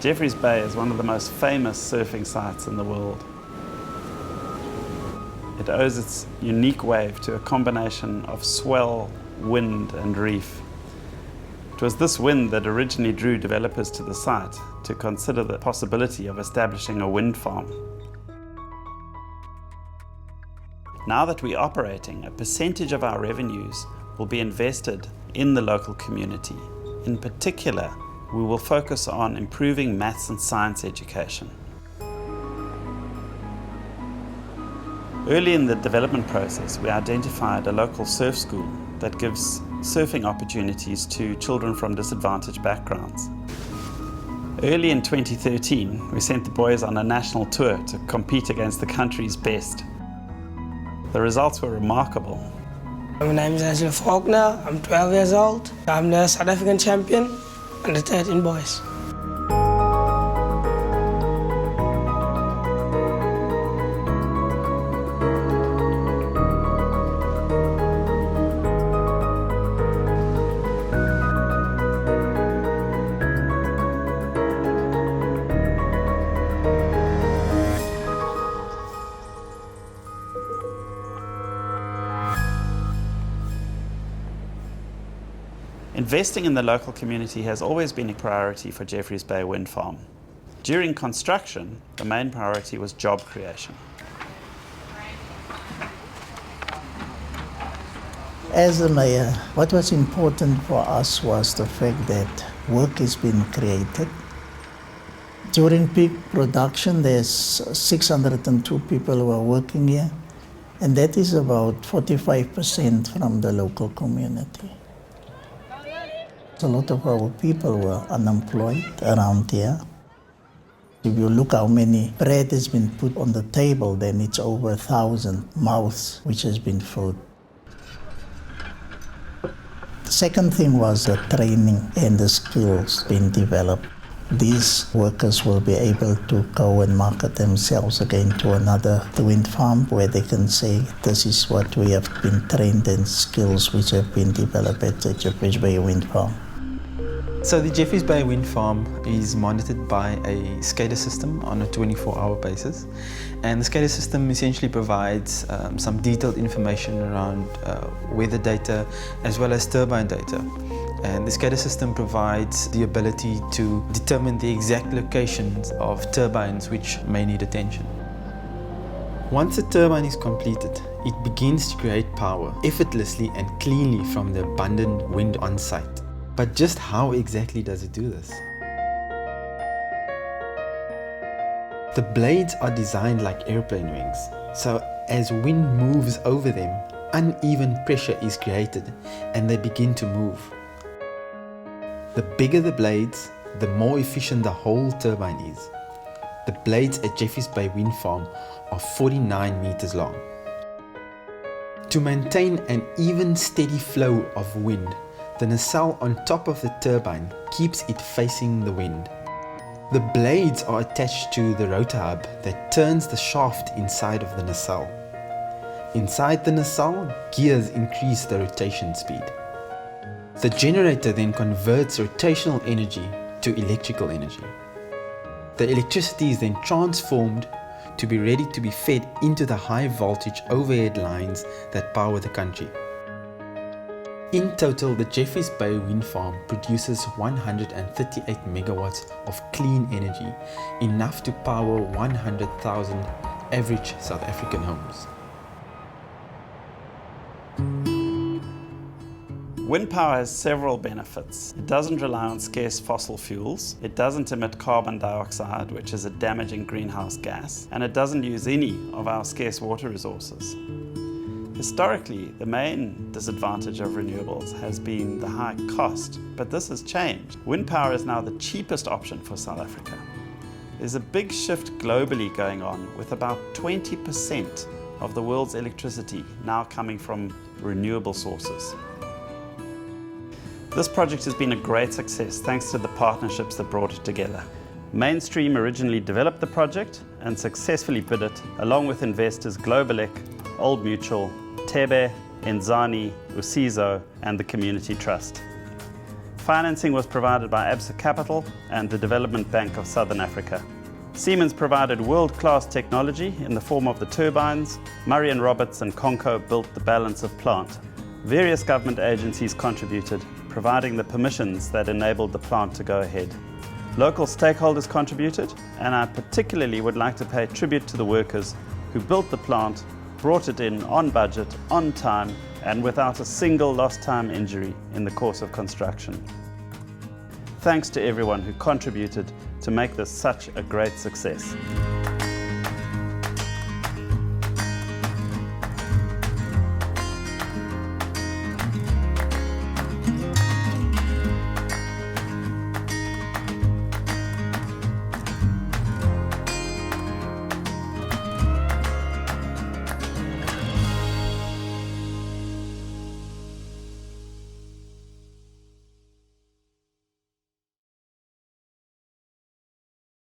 Jeffreys Bay is one of the most famous surfing sites in the world. It owes its unique wave to a combination of swell, wind and reef. It was this wind that originally drew developers to the site to consider the possibility of establishing a wind farm. Now that we're operating, a percentage of our revenues will be invested in the local community. In particular, we will focus on improving maths and science education. Early in the development process, we identified a local surf school that gives surfing opportunities to children from disadvantaged backgrounds. Early in 2013, we sent the boys on a national tour to compete against the country's best. The results were remarkable. My name is Wagner. I'm 12 years old. I'm the South African champion under 13 boys. Investing in the local community has always been a priority for Jeffreys Bay Wind Farm. During construction, the main priority was job creation. As the mayor, what was important for us was the fact that work has been created. During peak production, there's 602 people who are working here, and that is about 45% from the local community. A lot of our people were unemployed around here. If you look how many bread has been put on the table, then it's over 1,000 mouths which has been filled. The second thing was the training and the skills being developed. These workers will be able to go and market themselves again to another wind farm where they can say, this is what we have been trained in, skills which have been developed at the Jeffreys Bay Wind Farm. So the Jeffreys Bay Wind Farm is monitored by a SCADA system on a 24-hour basis. And the SCADA system essentially provides some detailed information around weather data as well as turbine data. And the SCADA system provides the ability to determine the exact locations of turbines which may need attention. Once a turbine is completed, it begins to create power effortlessly and cleanly from the abundant wind on site. But just how exactly does it do this? The blades are designed like airplane wings, so as wind moves over them, uneven pressure is created and they begin to move. The bigger the blades, the more efficient the whole turbine is. The blades at Jeffreys Bay Wind Farm are 49 meters long. To maintain an even steady flow of wind, the nacelle on top of the turbine keeps it facing the wind. The blades are attached to the rotor hub that turns the shaft inside of the nacelle. Inside the nacelle, gears increase the rotation speed. The generator then converts rotational energy to electrical energy. The electricity is then transformed to be ready to be fed into the high voltage overhead lines that power the country. In total, the Jeffreys Bay Wind Farm produces 138 megawatts of clean energy, enough to power 100,000 average South African homes. Wind power has several benefits. It doesn't rely on scarce fossil fuels, it doesn't emit carbon dioxide, which is a damaging greenhouse gas, and it doesn't use any of our scarce water resources. Historically, the main disadvantage of renewables has been the high cost, but this has changed. Wind power is now the cheapest option for South Africa. There's a big shift globally going on, with about 20% of the world's electricity now coming from renewable sources. This project has been a great success thanks to the partnerships that brought it together. Mainstream originally developed the project and successfully bid it, along with investors Globalec, Old Mutual, Tebe, Enzani, Usizo and the Community Trust. Financing was provided by Absa Capital and the Development Bank of Southern Africa. Siemens provided world-class technology in the form of the turbines. Murray & Roberts and Conco built the balance of plant. Various government agencies contributed, providing the permissions that enabled the plant to go ahead. Local stakeholders contributed, and I particularly would like to pay tribute to the workers who built the plant, brought it in on budget, on time, and without a single lost time injury in the course of construction. Thanks to everyone who contributed to make this such a great success.